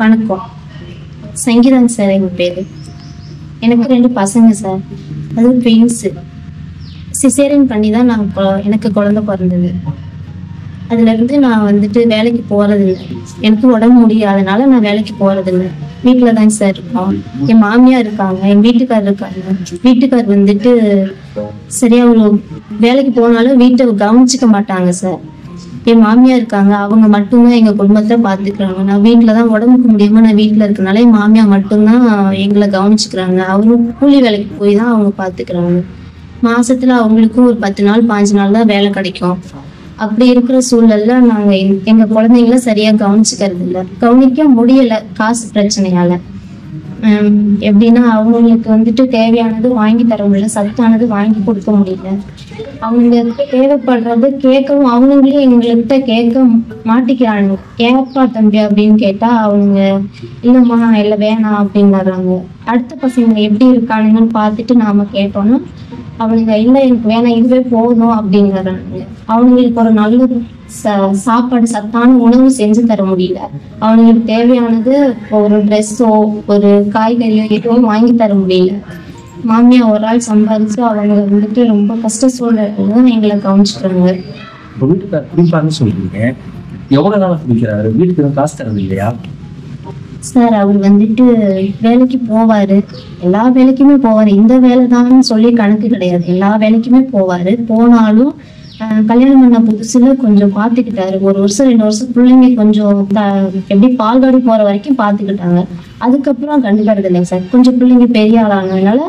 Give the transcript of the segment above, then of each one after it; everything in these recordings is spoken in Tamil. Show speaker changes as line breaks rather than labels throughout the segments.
வணக்கம். சங்கீதன் சார் எங்க பேரு. எனக்கு 2 பசங்க சார். அது ட்வின்ஸ். சிசேரியன் பண்ணி தான் எனக்கு குழந்தை பிறந்தது. அதுல இருந்து நான் வந்துட்டு வேலைக்கு போறதில்லை. எனக்கு உடம்பு முடியாதனால நான் வேலைக்கு போறதில்லை. வீட்டுல தாங்க சார் இருக்கோம். என் மாமியார் இருக்காங்க, என் வீட்டுக்காரர் இருக்காங்க. வீட்டுக்காரர் வந்துட்டு சரியா ஒரு வேலைக்கு போனாலும் வீட்டை கவனிச்சுக்க மாட்டாங்க சார். என் மாமியார் இருக்காங்க, அவங்க மட்டும்தான் எங்க குடும்பத்தை பாத்துக்கிறாங்க. நான் வீட்டுலதான் உடம்புக்கு முடியாம நான் வீட்டுல இருக்கனால என் மாமியார் மட்டும்தான் எங்களை கவனிச்சுக்கிறாங்க. அவங்க கூலி வேலைக்கு போய் தான் அவங்க பாத்துக்கிறாங்க. மாசத்துல அவங்களுக்கும் ஒரு 10 நாள் 5 நாள் தான் வேலை கிடைக்கும். அப்படி இருக்கிற சூழல்ல நாங்க எங்க குழந்தைங்கள சரியா கவனிச்சுக்கிறது இல்லை. கவனிக்க முடியல காசு பிரச்சனையால. எப்படின்னா அவங்களுக்கு வந்துட்டு தேவையானது வாங்கி தர முடியல, சத்தானது வாங்கி கொடுக்க முடியல. அவங்க தேவைப்படுறது கேட்கவும் அவங்களே எங்கள்கிட்ட கேட்க மாட்டிக்கிறாங்க. ஏப்பா தம்பி அப்படின்னு கேட்டா அவங்க இல்லம்மா இல்ல வேணாம் அப்படின்னு வர்றாங்க. அடுத்த பசங்க எப்படி இருக்கானுங்கன்னு பார்த்துட்டு நாம கேட்டோம்னா அவனுங்க இல்ல எனக்கு வேணாம் இதுவே போதும் அப்படிங்கிறாங்க. அவங்களுக்கு ஒரு நல்ல சாப்பாடு சத்தான உணவு செஞ்சு தர முடியல. அவங்களுக்கு தேவையானது ஒரு ட்ரெஸ்ஸோ ஒரு காய்கறியோ எதுவும் வாங்கி தர முடியல. மாமியா ஒரு ஆள் சம்பாதிச்சு அவங்க வந்துட்டு ரொம்ப கஷ்ட சூழ்நிலை எங்களை கவனிச்சுக்கிறாங்க.
சொல்றீங்க எவ்வளவு நாளா குடிக்கிறாரு? வீட்டுக்கு காசு தரது இல்லையா
சார்? அவர் வந்துட்டு வேலைக்கு போவாரு, எல்லா வேலைக்குமே போவாரு. இந்த வேலை தான் சொல்லி கணக்கு கிடையாது, எல்லா வேலைக்குமே போவாரு. போனாலும் கல்யாணம் பண்ண புதுசுல கொஞ்சம் பாத்துக்கிட்டாரு. 1 வருஷம் 2 வருஷம் பிள்ளைங்க கொஞ்சம் எப்படி பால்காடி போற வரைக்கும் பாத்துக்கிட்டாங்க. அதுக்கப்புறம் கண்டுக்கிறது இல்லைங்க சார். கொஞ்சம் பிள்ளைங்க பெரிய ஆளானதுனால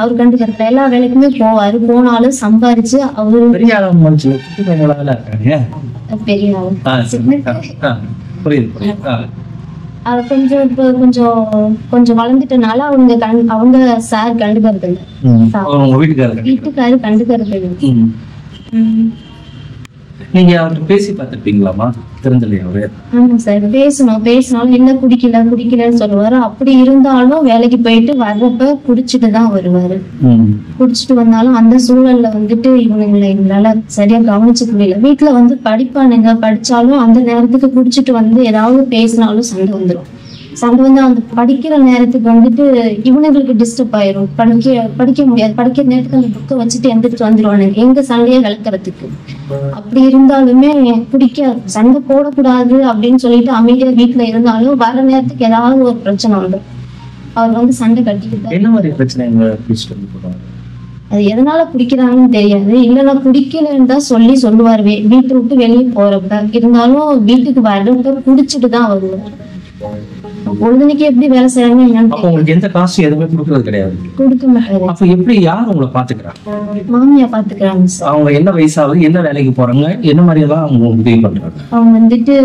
அவர் கண்டுக்கிறது. எல்லா வேலைக்குமே போவாரு. போனாலும் சம்பாரிச்சு அவரு பெரிய ஆள். கொஞ்சம் இப்ப கொஞ்சம் வளர்ந்துட்டனால அவங்க சார் கண்டுக்கிறது இல்லை. வீட்டுக்காரு கண்டுக்கிறது இல்லை.
நீங்க அவர்கிட்ட பேசி பார்த்துருப்பீங்களாமா? தெரிஞ்சலையா அவரு?
ஆமா சார், பேசினாலும் என்ன குடிக்கலன்னு சொல்லுவாரு. அப்படி இருந்தாலும் வேலைக்கு போயிட்டு வர்றப்ப குடிச்சிட்டு தான் வருவாரு. குடிச்சிட்டு வந்தாலும் அந்த சூழல்ல வந்துட்டு இவனுங்களை எங்களால சரியா கவனிச்சுக்க முடியல. வீட்டுல வந்து படிப்பானுங்க, படிச்சாலும் அந்த நேரத்துக்கு குடிச்சிட்டு வந்து ஏதாவது பேசினாலும் சண்டை வந்துடும். சண்டை வந்து அந்த படிக்கிற நேரத்துக்கு வந்துட்டு இவனுங்களுக்கு டிஸ்டர்ப் ஆயிரும். படிக்க முடியாது. படிக்கிற நேரத்துக்கு அந்த புக்கை வச்சுட்டு எந்திரிச்சு வந்துடுவானுங்க எங்க சண்டையை விளக்குறதுக்கு. அப்படி இருந்தாலுமே குடிக்க சண்டை போடக்கூடாது அப்படின்னு சொல்லிட்டு அமைதியா வீட்டுல இருந்தாலும் வர நேரத்துக்கு ஏதாவது ஒரு பிரச்சனை வந்துடும். அவர் வந்து சண்டை கட்டிக்கிட்டு
என்ன மாதிரி பிரச்சனை
அது எதனால குடிக்கிறாங்கன்னு தெரியாது. இல்லைன்னா குடிக்கலன்னு தான் சொல்லுவாரு வீட்டை விட்டு வெளியே போறப்ப. இருந்தாலும் வீட்டுக்கு வர்றப்ப குடிச்சிட்டு தான் வருவார். பொழுதுனைக்கு எப்படி வேலை செய்யறாங்க?
உங்களுக்கு எந்த காசு எதுவுமே கொடுக்கறது கிடையாது?
கொடுக்க மாட்டாரு.
அப்ப எப்படி யார் உங்களை பாத்துக்கிறாங்க?
மாமியா பாத்துக்கிறாங்க.
அவங்க என்ன வயசாகுது, என்ன வேலைக்கு போறாங்க, என்ன மாதிரி எல்லாம் அவங்க உதவி பண்றாங்க?
அவங்க வந்துட்டு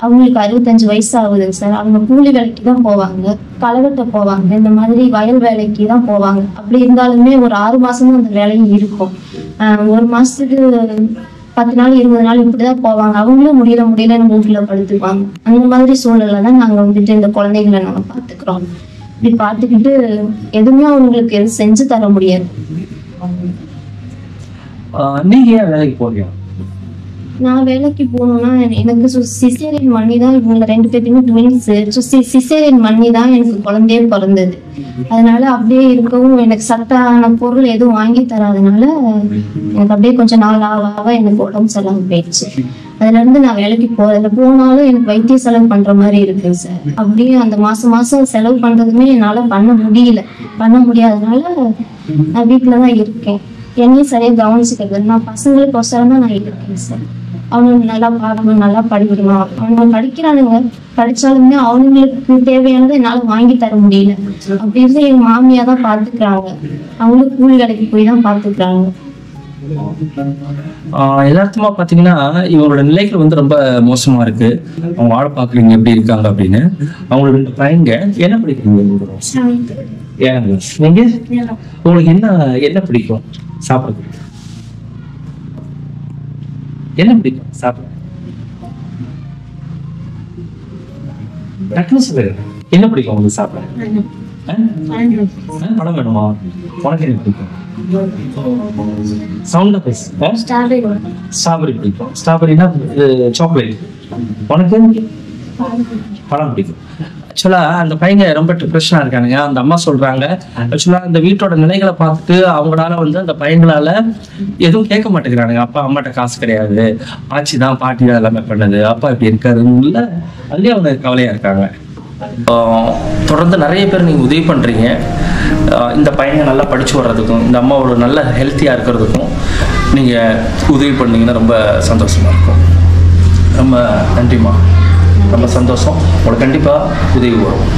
அவங்களுக்கு 65 வயசு ஆகுதுங்க சார். அவங்க கூலி வேலைக்கு தான் போவாங்க, களவெட்ட போவாங்க, இந்த மாதிரி வயல் வேலைக்கு தான் போவாங்க. அப்படி இருந்தாலுமே ஒரு 6 மாசமும் அந்த வேலையும் இருக்கும். 1 மாசத்துக்கு 10 நாள் 20 நாள் இப்படிதான் போவாங்க. அவங்களும் முடியலன்னு வீட்டுல படுத்துப்பாங்க. அந்த மாதிரி சூழல்ல தான் நாங்க வந்துட்டு இந்த குழந்தைகளை நாங்க பாத்துக்கிறோம். இப்படி பாத்துக்கிட்டு எதுவுமே அவங்களுக்கு எதுவும் செஞ்சு தர முடியாது.
நீங்க ஏன் வேலைக்கு போறீங்க?
நான் வேலைக்கு போகணும்னா எனக்கு சிசேரியன் பண்ணி தான் இவங்க 2 பேருமே ட்வின்ஸ். சிசேரியன் பண்ணி தான் எனக்கு குழந்தையே பிறந்தது. அதனால அப்படியே இருக்கவும் எனக்கு சத்தான பொருள் எதுவும் வாங்கி தராதனால எனக்கு அப்படியே கொஞ்சம் நாள் ஆக எனக்கு உடம்பு சரியில்லாம போயிடுச்சு. அதுல இருந்து நான் வேலைக்கு போனாலும் எனக்கு வைத்திய செலவு பண்ற மாதிரி இருக்கு சார். அப்படியே அந்த மாசம் செலவு பண்றதுமே என்னால பண்ண முடியாதனால நான் வீட்டுலதான் இருக்கேன். என்னையும் சரியா கவனிச்சுக்கிறது. நான் பசங்களுக்கு ஒசரம் தான் நான் இருக்கேன் சார். அவனுக்கு நல்லா பார்க்கணும், நல்லா படிக்கணும். அவங்க படிக்கிறானுங்க, படிச்சாலுமே அவங்களுக்கு தேவையானதை என்னால வாங்கி தர முடியல. அப்படி இருந்து எங்க மாமியா தான் பாத்துக்கிறாங்க. அவங்களுக்கு கூலி வேலைக்கு போய் தான் பாத்துக்கிறாங்க.
யதார்த்தமா பாத்தீங்கன்னா இவங்களோட நிலைகள் வந்து ரொம்ப மோசமா இருக்கு. அவங்க வாழ பாக்குறீங்க எப்படி இருக்காங்க அப்படின்னு. அவங்களோட 2 பையங்க என்ன படிக்கிறீங்க? நீங்க உங்களுக்கு என்ன பிடிக்கும் சாப்பிடுறது? என்ன பிடிக்கும் சாப்பிட? என்ன பிடிக்கும் உங்களுக்கு சாப்பிட? படம் வேணுமா? உனக்கு என்ன பிடிக்கும்? சவுண்டா பேசு. ஸ்ட்ராபெரி பிடிக்கும். ஸ்ட்ராபெரினா சாக்லேட். உனக்கு படம் பிடிக்கும். ஆக்சுவலா அந்த பையங்க ரொம்ப டிப்ரெஷனா இருக்கானுங்க. அந்த அம்மா சொல்றாங்க, ஆக்சுவலா அந்த வீட்டோட நிலைகளை பார்த்துட்டு அவங்களால அந்த பையங்களால எதுவும் கேட்க மாட்டேங்கிறானுங்க. அப்பா அம்மாட்ட காசு கிடையாது, ஆச்சி தான் பாட்டி தான் எல்லாமே பண்ணுது, அப்பா இப்படி இருக்காருன்னு அதுலயே அவங்க கவலையா இருக்காங்க. தொடர்ந்து நிறைய பேர் நீங்க உதவி பண்றீங்க. இந்த பையங்க நல்லா படிச்சு வர்றதுக்கும் இந்த அம்மாவோட நல்ல ஹெல்த்தியா இருக்கிறதுக்கும் நீங்க உதவி பண்ணீங்கன்னா ரொம்ப சந்தோஷமா இருக்கும். ரொம்ப நன்றிம்மா, ரொம்ப சந்தோஷம். உங்களுக்கு கண்டிப்பாக உதவி வரும்.